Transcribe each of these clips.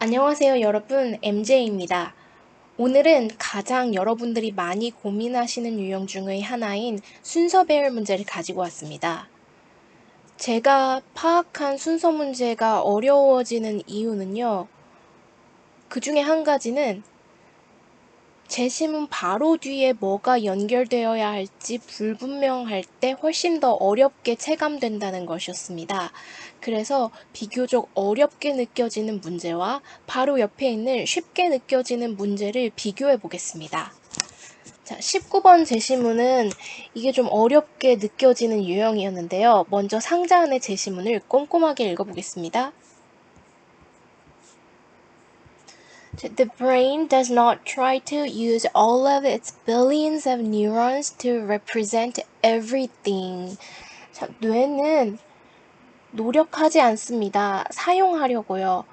안녕하세요, 여러분. MJ입니다. 오늘은 가장 여러분들이 많이 고민하시는 유형 중의 하나인 순서 배열 문제를 가지고 왔습니다. 제가 파악한 순서 문제가 어려워지는 이유는요. 그 중에 한 가지는 제시문 바로 뒤에 뭐가 연결되어야 할지 불분명할 때 훨씬 더 어렵게 체감된다는 것이었습니다. 그래서 비교적 어렵게 느껴지는 문제와 바로 옆에 있는 쉽게 느껴지는 문제를 비교해 보겠습니다. 자, 19번 제시문은 이게 좀 어렵게 느껴지는 유형이었는데요. 먼저 상자 안의 제시문을 꼼꼼하게 읽어보겠습니다. The brain does not try to use all of its billions of neurons to represent everything. 자, 뇌는 노력하지 않습니다. 사용하려고요.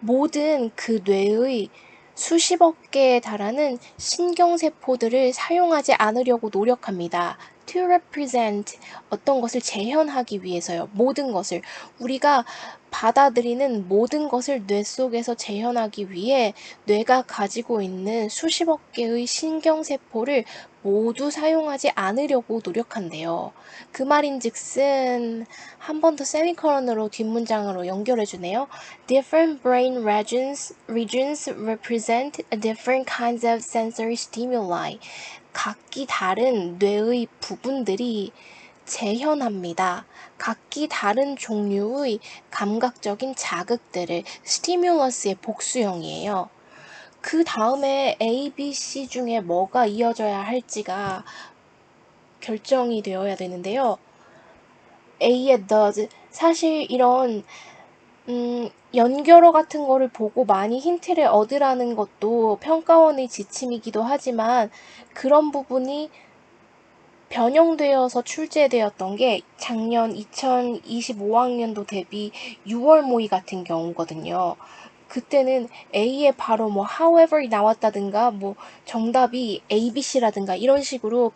모든 그 뇌의 수십억 개에 달하는 신경세포들을 사용하지 않으려고 노력합니다. To represent 어떤 것을 재현하기 위해서요. 모든 것을 우리가 받아들이는 모든 것을 뇌 속에서 재현하기 위해 뇌가 가지고 있는 수십억 개의 신경세포를 모두 사용하지 않으려고 노력한대요. 그 말인즉슨 한 번 더 세미콜론으로 뒷문장으로 연결해주네요. Different brain regions represent different kinds of sensory stimuli. 각기 다른 뇌의 부분들이 재현합니다. 각기 다른 종류의 감각적인 자극들을 스티뮬러스의 복수형이에요. 그 다음에 A, B, C 중에 뭐가 이어져야 할지가 결정이 되어야 되는데요. A의 does. 사실 이런 연결어 같은 거를 보고 많이 힌트를 얻으라는 것도 평가원의 지침이기도 하지만 그런 부분이 변형되어서 출제되었던 게 작년 2025학년도 대비 6월 모의 같은 경우거든요. 그때는 A에 바로 뭐 however이 나왔다든가 뭐 정답이 ABC라든가 이런 식으로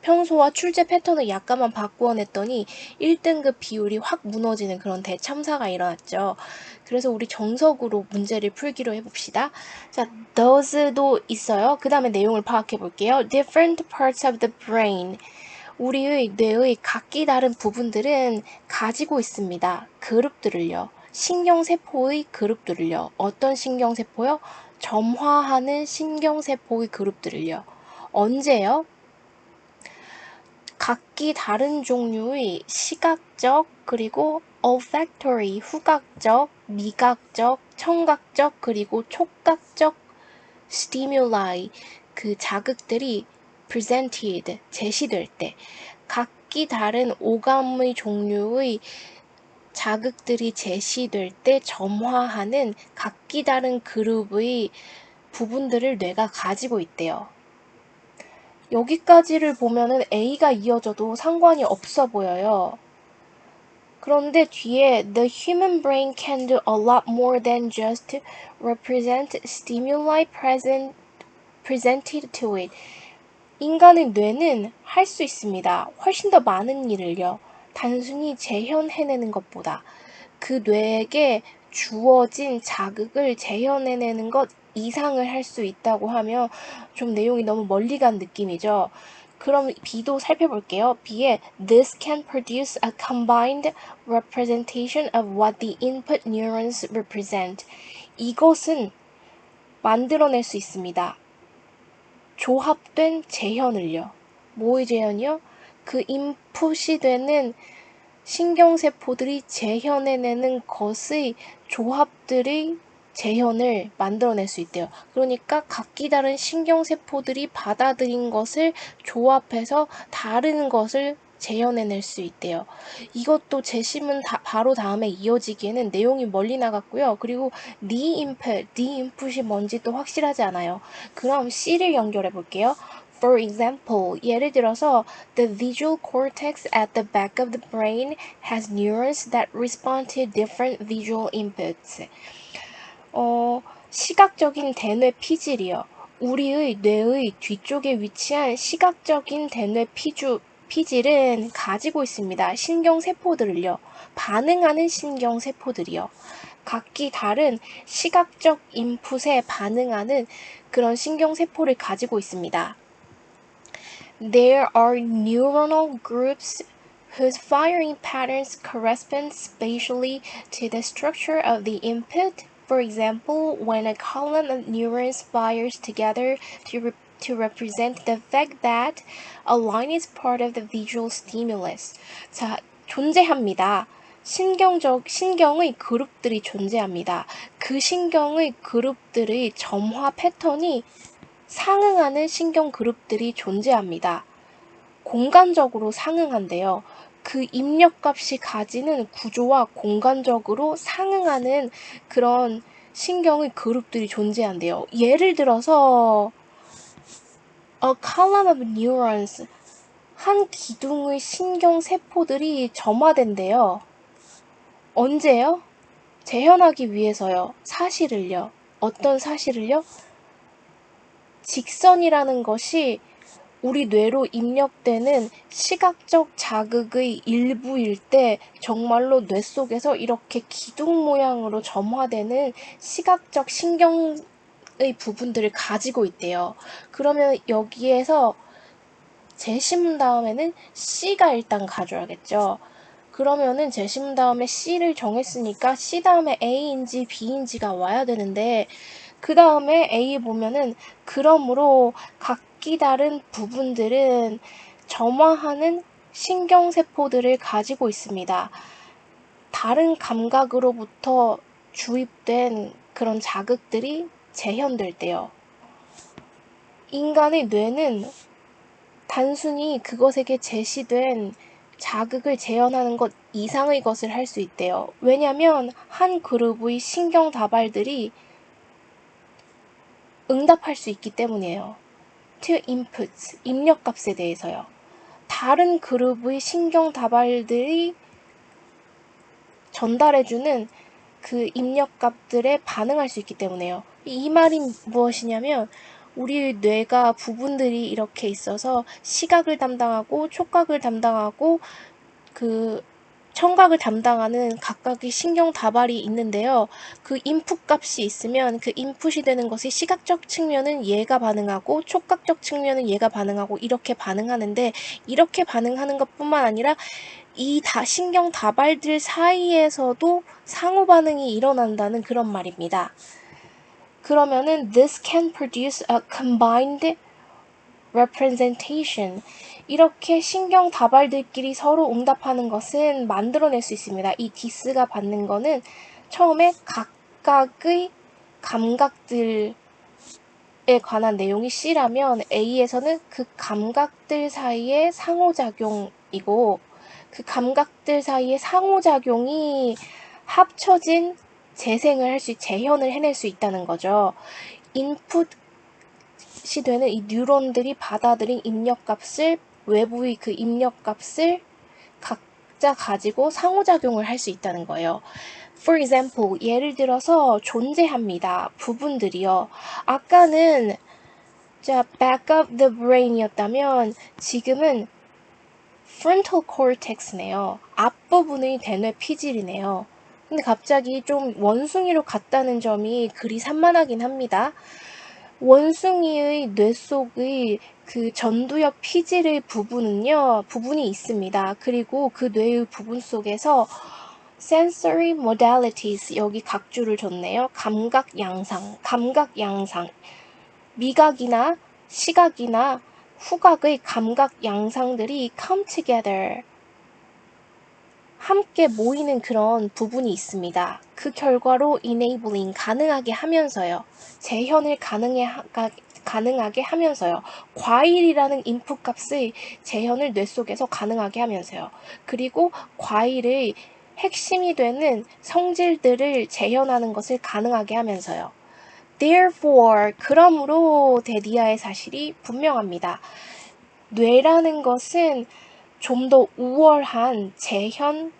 평소와 출제 패턴을 약간만 바꾸어 냈더니 1등급 비율이 확 무너지는 그런 대참사가 일어났죠. 그래서 우리 정석으로 문제를 풀기로 해봅시다. 자, does도 있어요. 그 다음에 내용을 파악해 볼게요. Different parts of the brain. 우리의 뇌의 각기 다른 부분들은 가지고 있습니다. 그룹들을요. 신경세포의 그룹들을요. 어떤 신경세포요? 점화하는 신경세포의 그룹들을요. 언제요? 각기 다른 종류의 시각적 그리고 olfactory 후각적, 미각적, 청각적 그리고 촉각적 stimuli 그 자극들이 presented 제시될 때 각기 다른 오감의 종류의 자극들이 제시될 때 점화하는 각기 다른 그룹의 부분들을 뇌가 가지고 있대요. 여기까지를 보면은 A가 이어져도 상관이 없어 보여요. 그런데 뒤에 The human brain can do a lot more than just represent stimuli presented to it. 인간의 뇌는 할 수 있습니다. 훨씬 더 많은 일을요. 단순히 재현해내는 것보다 그 뇌에게 주어진 자극을 재현해내는 것 이상을 할 수 있다고 하면 좀 내용이 너무 멀리 간 느낌이죠. 그럼 B도 살펴볼게요. B에 This can produce a combined representation of what the input neurons represent. 이것은 만들어낼 수 있습니다. 조합된 재현을요. 뭐의 재현이요? 그 인풋이 되는 신경세포들이 재현해내는 것의 조합들의 재현을 만들어낼 수 있대요. 그러니까 각기 다른 신경세포들이 받아들인 것을 조합해서 다른 것을 재현해낼 수 있대요. 이것도 제시문 바로 다음에 이어지기에는 내용이 멀리 나갔고요. 그리고 the input이 뭔지 또 확실하지 않아요. 그럼 C를 연결해 볼게요. For example, 예를 들어서 the visual cortex at the back of the brain has neurons that respond to different visual inputs. 시각적인 대뇌 피질이요. 우리의 뇌의 뒤쪽에 위치한 시각적인 대뇌 피질은 가지고 있습니다. 신경세포들을요. 반응하는 신경세포들이요. 각기 다른 시각적 인풋에 반응하는 그런 신경세포를 가지고 있습니다. There are neuronal groups whose firing patterns correspond spatially to the structure of the input. For example, when a column of neurons fires together to represent the fact that a line is part of the visual stimulus. 자, 존재합니다. 신경의 그룹들이 존재합니다. 그 신경의 그룹들의 점화 패턴이 상응하는 신경 그룹들이 존재합니다. 공간적으로 상응한데요. 그 입력값이 가지는 구조와 공간적으로 상응하는 그런 신경의 그룹들이 존재한대요. 예를 들어서 A column of neurons, 한 기둥의 신경세포들이 점화된대요. 언제요? 재현하기 위해서요. 사실을요. 어떤 사실을요? 직선이라는 것이 우리 뇌로 입력되는 시각적 자극의 일부일 때 정말로 뇌 속에서 이렇게 기둥 모양으로 점화되는 시각적 신경의 부분들을 가지고 있대요. 그러면 여기에서 재심 다음에는 C가 일단 가져야겠죠. 그러면은 재심 다음에 C를 정했으니까 C 다음에 A인지 B인지가 와야 되는데 그 다음에 A 보면은 그러므로 각기 다른 부분들은 점화하는 신경세포들을 가지고 있습니다. 다른 감각으로부터 주입된 그런 자극들이 재현될 때요. 인간의 뇌는 단순히 그것에게 제시된 자극을 재현하는 것 이상의 것을 할 수 있대요. 왜냐하면 한 그룹의 신경 다발들이 응답할 수 있기 때문이에요. To inputs, 입력값에 대해서요. 다른 그룹의 신경 다발들이 전달해주는 그 입력값들에 반응할 수 있기 때문에요. 이 말이 무엇이냐면 우리 뇌가 부분들이 이렇게 있어서 시각을 담당하고 촉각을 담당하고 그 청각을 담당하는 각각의 신경 다발이 있는데요. 그 인풋 값이 있으면 그 인풋이 되는 것이 시각적 측면은 얘가 반응하고 촉각적 측면은 얘가 반응하고 이렇게 반응하는데 이렇게 반응하는 것뿐만 아니라 이 신경 다발들 사이에서도 상호 반응이 일어난다는 그런 말입니다. 그러면은 this can produce a combined representation. 이렇게 신경 다발들끼리 서로 응답하는 것은 만들어낼 수 있습니다. 이 디스가 받는 거는 처음에 각각의 감각들에 관한 내용이 C라면 A에서는 그 감각들 사이의 상호작용이고 그 감각들 사이의 상호작용이 합쳐진 재생을 재현을 해낼 수 있다는 거죠. 인풋이 되는 이 뉴런들이 받아들인 입력값을 외부의 그 입력값을 각자 가지고 상호작용을 할 수 있다는 거예요. For example, 예를 들어서 존재합니다. 부분들이요. 아까는 back of the brain이었다면 지금은 frontal cortex네요. 앞부분의 대뇌 피질이네요. 근데 갑자기 좀 원숭이로 갔다는 점이 그리 산만하긴 합니다. 원숭이의 뇌 속의 그 전두엽 피질의 부분이 있습니다. 그리고 그 뇌의 부분 속에서 sensory modalities, 여기 각주를 줬네요. 감각 양상, 미각이나 시각이나 후각의 감각 양상들이 come together, 함께 모이는 그런 부분이 있습니다. 그 결과로 가능하게 하면서요. 재현을 가능하게 하면서요. 과일이라는 인풋 값의 재현을 뇌 속에서 가능하게 하면서요. 그리고 과일의 핵심이 되는 성질들을 재현하는 것을 가능하게 하면서요. Therefore, 그러므로 데디아의 사실이 분명합니다. 뇌라는 것은 좀 더 우월한 재현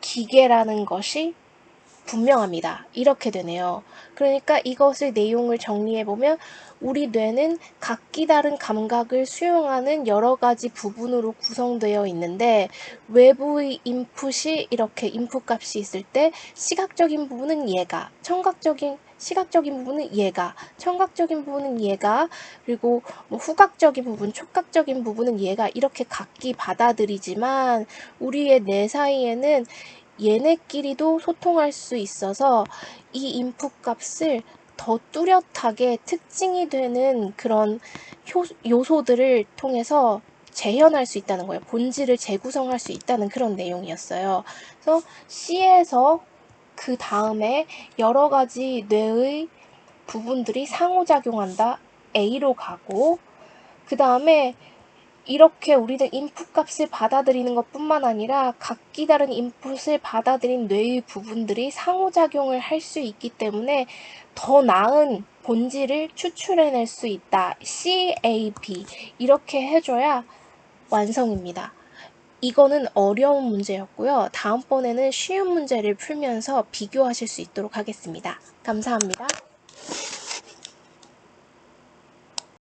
기계라는 것이 분명합니다. 이렇게 되네요. 그러니까 이것의 내용을 정리해보면 우리 뇌는 각기 다른 감각을 수용하는 여러 가지 부분으로 구성되어 있는데 외부의 인풋이 이렇게 인풋 값이 있을 때 시각적인 부분은 얘가, 시각적인 부분은 얘가, 청각적인 부분은 얘가, 그리고 뭐 후각적인 부분, 촉각적인 부분은 얘가 이렇게 각기 받아들이지만 우리의 뇌 사이에는 얘네끼리도 소통할 수 있어서 이 인풋 값을 더 뚜렷하게 특징이 되는 그런 요소들을 통해서 재현할 수 있다는 거예요. 본질을 재구성할 수 있다는 그런 내용이었어요. 그래서 C에서 그 다음에 여러 가지 뇌의 부분들이 상호작용한다. A로 가고 그 다음에 이렇게 우리는 인풋 값을 받아들이는 것뿐만 아니라 각기 다른 인풋을 받아들인 뇌의 부분들이 상호작용을 할 수 있기 때문에 더 나은 본질을 추출해낼 수 있다. CAB 이렇게 해줘야 완성입니다. 이거는 어려운 문제였고요. 다음번에는 쉬운 문제를 풀면서 비교하실 수 있도록 하겠습니다. 감사합니다.